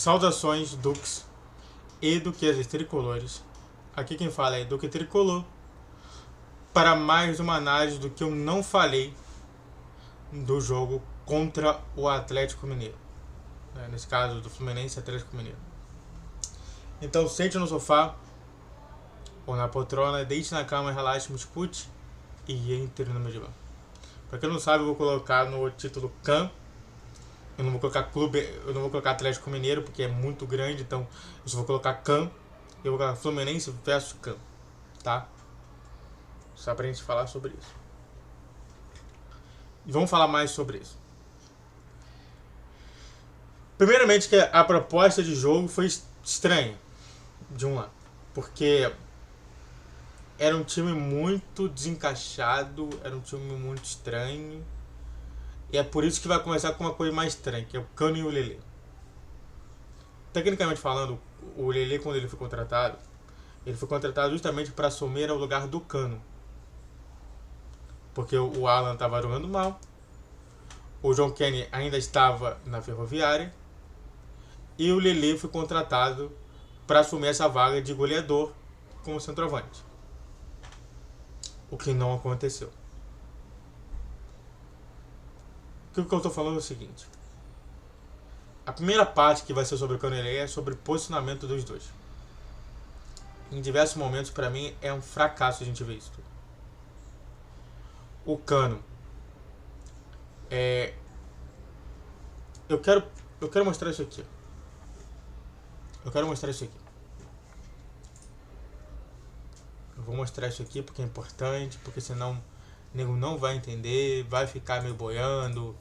Saudações, Dux e Duquesas Tricolores. Aqui quem fala é Duque Tricolor para mais uma análise do que eu não falei do jogo contra o Atlético Mineiro. Nesse caso do Fluminense Atlético Mineiro. Então sente no sofá ou na poltrona, deite na cama, relaxe, escute e entre no meu divã. Pra quem não sabe, eu vou colocar no título CAN. Eu não vou colocar clube, eu não vou colocar Atlético Mineiro porque é muito grande, então eu só vou colocar CAN. Eu vou colocar Fluminense versus CAN, tá? Só pra gente falar sobre isso. E vamos falar mais sobre isso. Primeiramente, que a proposta de jogo foi estranha, de um lado, porque era um time muito desencaixado, era um time muito estranho. E é por isso que vai começar com uma coisa mais estranha, que é o Cano e o Lelê. Tecnicamente falando, o Lelê, quando ele foi contratado justamente para assumir o lugar do Cano. Porque o Alan estava jogando mal, o John Kenny ainda estava na Ferroviária, e o Lelê foi contratado para assumir essa vaga de goleador como centroavante. O que não aconteceu. O que eu estou falando é o seguinte. A primeira parte que vai ser sobre o Cano e o Lelê é sobre o posicionamento dos dois. Em diversos momentos, para mim, é um fracasso a gente ver isso tudo. O Cano Eu quero mostrar isso aqui. Eu vou mostrar isso aqui porque é importante, porque senão o nego não vai entender, vai ficar meio boiando.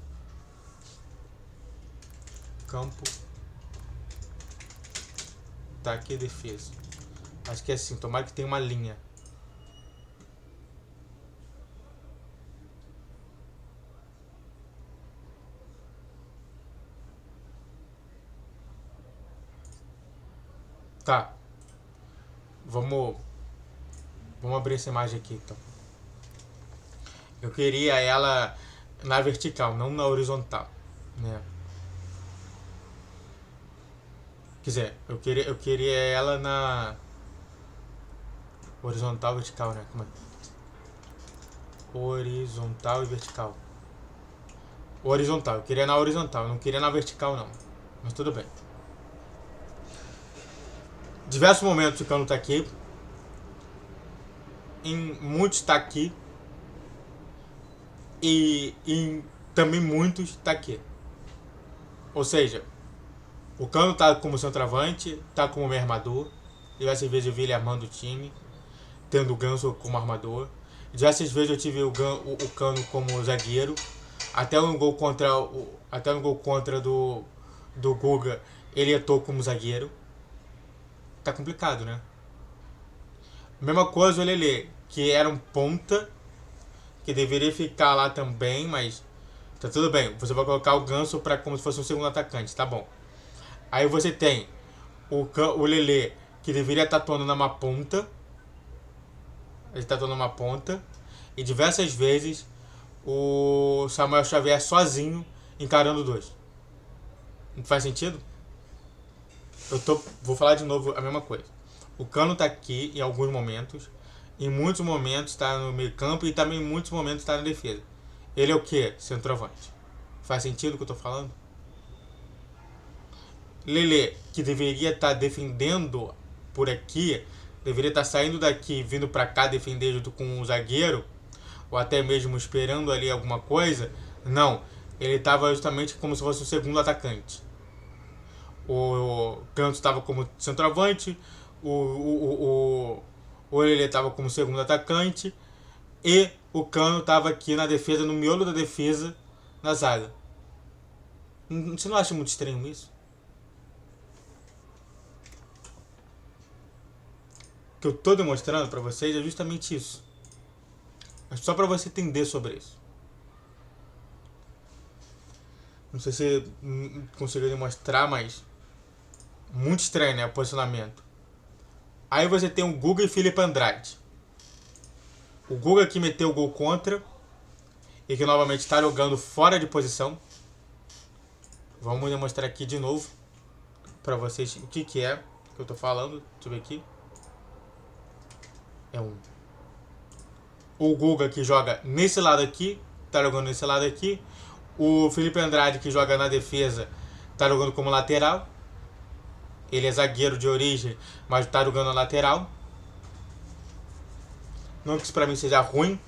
Campo. Tá aqui a defesa. Acho que é assim, tomara que tenha uma linha. Tá. Vamos abrir essa imagem aqui, então. Eu queria ela na vertical, não na horizontal, né? Quer dizer, eu queria ela na horizontal, vertical, né? Como é? Horizontal e vertical. Horizontal, eu queria na horizontal, eu não queria na vertical, não. Mas tudo bem. Diversos momentos o Cano tá aqui. Em muitos tá aqui. E em também muitos tá aqui. Ou seja, o Cano tá como centroavante, tá como meio armador. Diversas vezes eu vi ele armando o time, tendo o Ganso como armador. Diversas vezes eu tive o Cano como zagueiro. Até no gol contra do Guga, ele atuou como zagueiro. Tá complicado, né? Mesma coisa o Lelê, que era um ponta, que deveria ficar lá também, mas tá tudo bem. Você vai colocar o Ganso pra como se fosse um segundo atacante, tá bom. Aí você tem o Lelê, que deveria estar atuando numa ponta. Ele tá atuando numa ponta. E diversas vezes o Samuel Xavier sozinho encarando dois. Não faz sentido? Vou falar de novo a mesma coisa. O Cano tá aqui em alguns momentos. Em muitos momentos tá no meio campo e também em muitos momentos tá na defesa. Ele é o que? Centroavante. Faz sentido o que eu tô falando? Lelê, que deveria estar defendendo por aqui, deveria estar saindo daqui, vindo para cá defender junto com o zagueiro, ou até mesmo esperando ali alguma coisa. Não, ele estava justamente como se fosse o segundo atacante. O Canto estava como centroavante, o Lelê estava como segundo atacante e o Cano estava aqui na defesa, no miolo da defesa, na zaga. Você não acha muito estranho isso? O que eu estou demonstrando para vocês é justamente isso. Mas só para você entender sobre isso. Não sei se conseguiu demonstrar, mas muito estranho, né, o posicionamento. Aí você tem o Guga e Felipe Andrade. O Guga que meteu o gol contra e que novamente está jogando fora de posição. Vamos demonstrar aqui de novo pra vocês o que é que eu tô falando. Deixa eu ver aqui. É um... O Guga que joga nesse lado aqui, tá jogando nesse lado aqui. O Felipe Andrade que joga na defesa, tá jogando como lateral. Ele é zagueiro de origem, mas tá jogando na lateral. Não que isso pra mim seja ruim.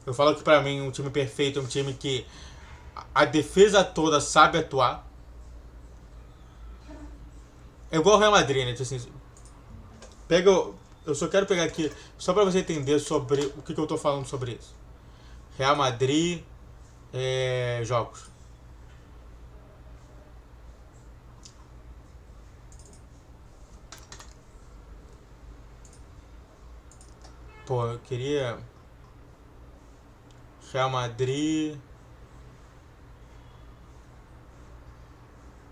Eu falo que pra mim um time perfeito é um time que a defesa toda sabe atuar. É igual o Real Madrid, né? Assim, pega, eu só quero pegar aqui, só pra você entender sobre o que eu tô falando sobre isso. Real Madrid, jogos. Pô, eu queria... Real Madrid...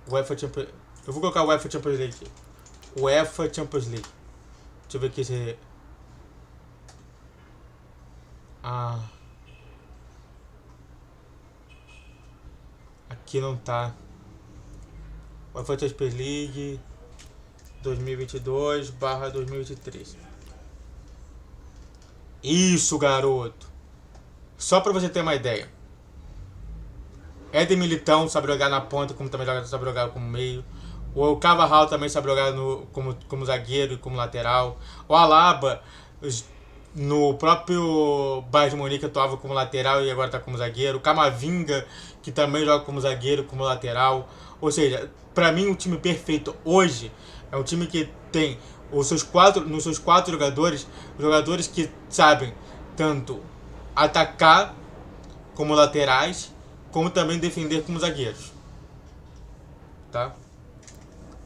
UEFA Champions... Eu vou colocar o UEFA Champions League aqui. UEFA Champions League. Deixa eu ver aqui se... Aqui não tá. UEFA Champions League 2022/2023. Isso, garoto. Só pra você ter uma ideia. Éder Militão sabe jogar na ponta, como também sabe jogar como meio. O Carvajal também sabe jogar como zagueiro e como lateral. O Alaba, no próprio Bayern de Munique, atuava como lateral e agora está como zagueiro. O Camavinga, que também joga como zagueiro, como lateral. Ou seja, para mim o time perfeito hoje é um time que tem nos seus quatro jogadores que sabem tanto atacar como laterais, como também defender como zagueiros. Tá?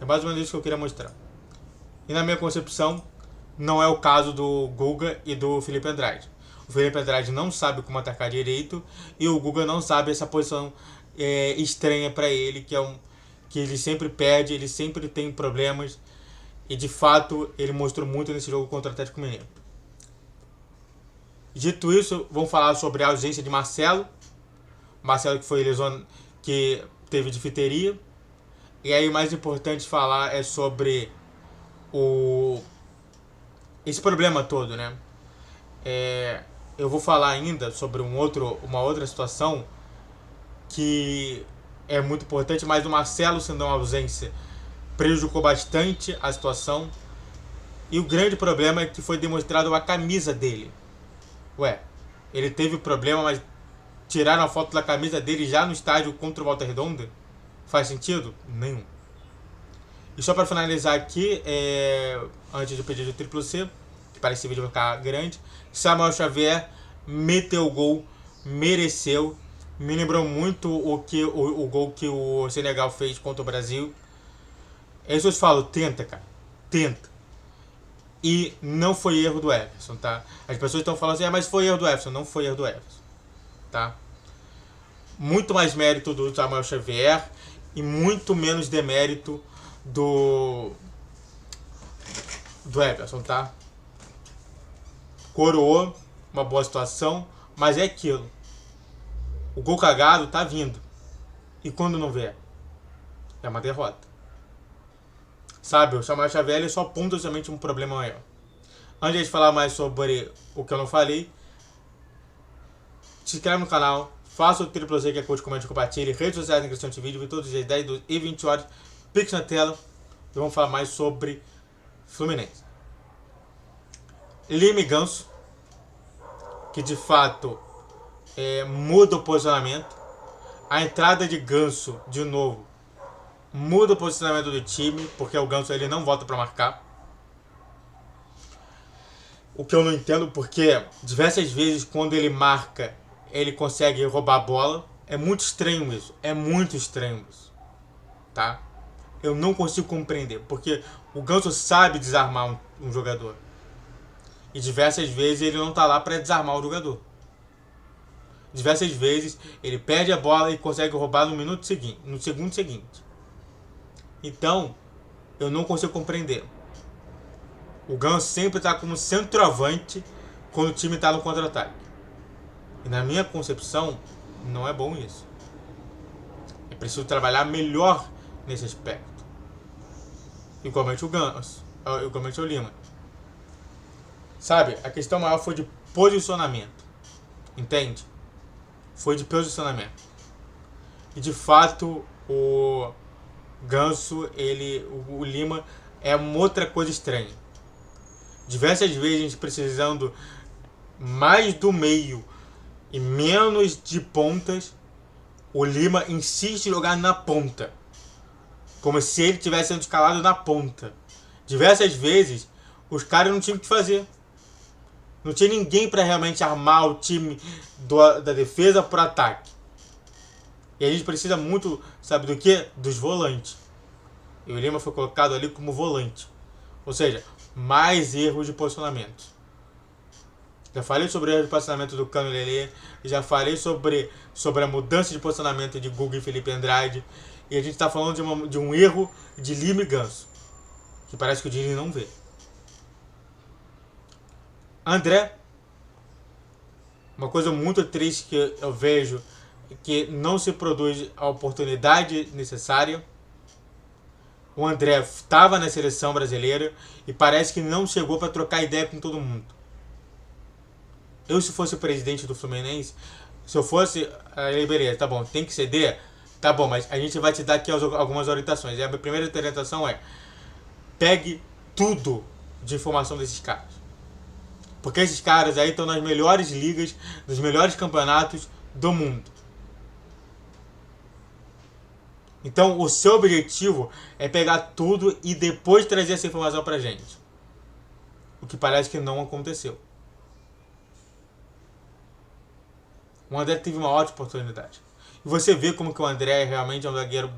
É mais ou menos isso que eu queria mostrar. E na minha concepção, não é o caso do Guga e do Felipe Andrade. O Felipe Andrade não sabe como atacar direito e o Guga não sabe essa posição estranha para ele, que ele sempre perde, ele sempre tem problemas. E de fato, ele mostrou muito nesse jogo contra o Atlético Mineiro. Dito isso, vamos falar sobre a ausência de Marcelo. Marcelo que foi que teve difteria. E aí o mais importante falar é sobre esse problema todo, né? Eu vou falar ainda sobre uma outra situação que é muito importante, mas o Marcelo sendo uma ausência prejudicou bastante a situação. E o grande problema é que foi demonstrado a camisa dele. Ele teve problema, mas tiraram a foto da camisa dele já no estádio contra o Volta Redonda? Faz sentido? Nenhum. E só para finalizar aqui, antes de eu pedir o triplo C, que parece que esse vídeo vai ficar grande, Samuel Xavier meteu o gol, mereceu, me lembrou muito o gol que o Senegal fez contra o Brasil. Aí vocês falam, tenta, cara, tenta. E não foi erro do Everson, tá? As pessoas estão falando assim, mas foi erro do Everson. Não foi erro do Everson, tá? Muito mais mérito do Samuel Xavier e muito menos demérito do Everson, tá? Coroou uma boa situação, mas é aquilo. O gol cagado tá vindo. E quando não vier? É uma derrota. Sabe, o Samuel Xavier ele só aponta somente um problema maior. Antes de falar mais sobre o que eu não falei, se inscreve no canal, faça o triplo C que é curte, comente, compartilhe, redes sociais na descrição desse vídeo, vi todos os dias 10, 12 e 20 horas, pix na tela, e vamos falar mais sobre Fluminense. Lima e Ganso, que de fato muda o posicionamento. A entrada de Ganso, de novo, muda o posicionamento do time, porque o Ganso ele não volta para marcar. O que eu não entendo, porque diversas vezes quando ele marca, ele consegue roubar a bola. É muito estranho isso. É muito estranho isso. Tá? Eu não consigo compreender, porque o Ganso sabe desarmar um jogador. E diversas vezes ele não tá lá para desarmar o jogador. Diversas vezes ele perde a bola e consegue roubar no segundo seguinte. Então, eu não consigo compreender. O Ganso sempre está como centroavante quando o time está no contra-ataque. E na minha concepção, não é bom isso. É preciso trabalhar melhor nesse aspecto. Igualmente o Ganso, igualmente o Lima. Sabe, a questão maior foi de posicionamento. Entende? Foi de posicionamento. E de fato, o Ganso, o Lima é uma outra coisa estranha. Diversas vezes a gente precisando mais do meio e menos de pontas, o Lima insiste em jogar na ponta. Como se ele tivesse sendo escalado na ponta. Diversas vezes, os caras não tinham o que fazer. Não tinha ninguém para realmente armar o time da defesa para o ataque. E a gente precisa muito, sabe do que? Dos volantes. E o Lima foi colocado ali como volante. Ou seja, mais erros de posicionamento. Já falei sobre o erro de posicionamento do Cano Lelê. Já falei sobre a mudança de posicionamento de Guga e Felipe Andrade. E a gente está falando de um erro de Lima e Ganso. Que parece que o Dini não vê. André. Uma coisa muito triste que eu vejo que não se produz a oportunidade necessária. O André estava na seleção brasileira e parece que não chegou para trocar ideia com todo mundo. Eu, se fosse o presidente do Fluminense, se eu fosse, aí beleza, tá bom, tem que ceder, tá bom, mas a gente vai te dar aqui algumas orientações. E a minha primeira orientação é: pegue tudo de informação desses caras. Porque esses caras aí estão nas melhores ligas, nos melhores campeonatos do mundo. Então, o seu objetivo é pegar tudo e depois trazer essa informação pra gente. O que parece que não aconteceu. O André teve uma ótima oportunidade. E você vê como que o André realmente é um zagueiro,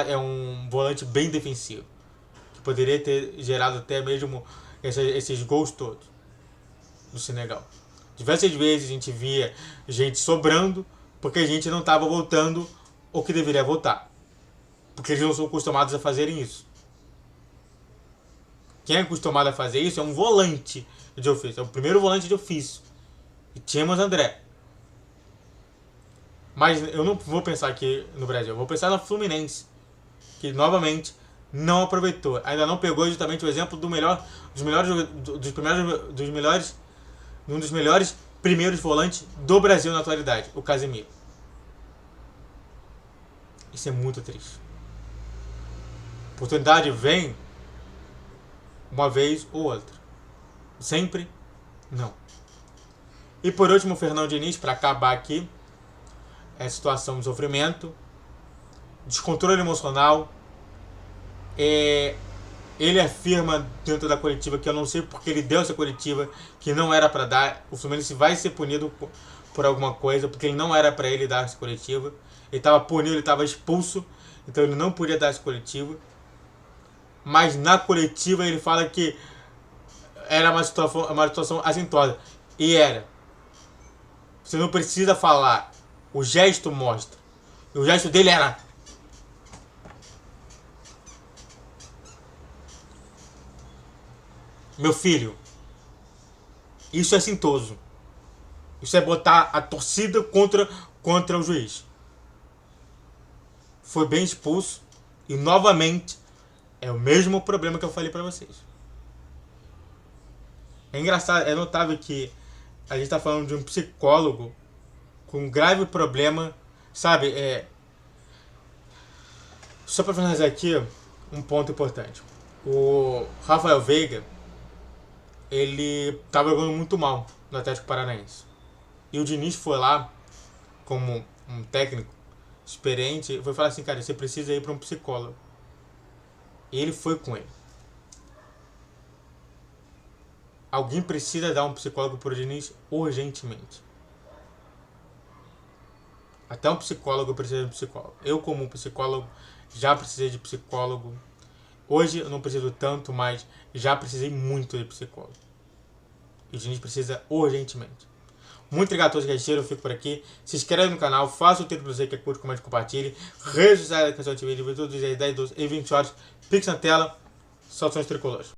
é um volante bem defensivo. Que poderia ter gerado até mesmo esses gols todos do Senegal. Diversas vezes a gente via gente sobrando porque a gente não estava voltando o que deveria voltar. Porque eles não são acostumados a fazerem isso. Quem é acostumado a fazer isso é um volante de ofício. É o primeiro volante de ofício. E tínhamos André. Mas eu não vou pensar aqui no Brasil. Eu vou pensar no Fluminense. Que novamente não aproveitou. Ainda não pegou justamente o exemplo um dos melhores primeiros volantes do Brasil na atualidade. O Casemiro. Isso é muito triste. A oportunidade vem uma vez ou outra. Sempre não. E por último, o Fernando Diniz, para acabar aqui, é situação de sofrimento, descontrole emocional. Ele afirma dentro da coletiva, que eu não sei porque ele deu essa coletiva, que não era para dar. O Fluminense vai ser punido por alguma coisa, porque ele não era para ele dar essa coletiva. Ele estava punido, ele estava expulso, então ele não podia dar essa coletiva. Mas na coletiva ele fala que era uma situação assintosa. E era. Você não precisa falar. O gesto mostra. E o gesto dele era: meu filho, isso é assintoso. Isso é botar a torcida contra o juiz. Foi bem expulso. E novamente é o mesmo problema que eu falei pra vocês. É engraçado, é notável que a gente tá falando de um psicólogo com um grave problema, sabe? Só pra finalizar aqui, um ponto importante. O Rafael Veiga, ele tava jogando muito mal no Atlético Paranaense. E o Diniz foi lá, como um técnico experiente, foi falar assim: cara, você precisa ir pra um psicólogo. E ele foi com ele. Alguém precisa dar um psicólogo pro Diniz urgentemente. Até um psicólogo precisa de um psicólogo. Eu, como um psicólogo, já precisei de psicólogo. Hoje eu não preciso tanto, mas já precisei muito de psicólogo. E o Diniz precisa urgentemente. Muito obrigado a todos que assistiram, eu fico por aqui. Se inscreve no canal, faça o tempo pra você que curte, comente, compartilhe. Redes sociais da Canção TV, todos os dias 10, 12 e 20 horas. Pix na tela, saudações tricolores.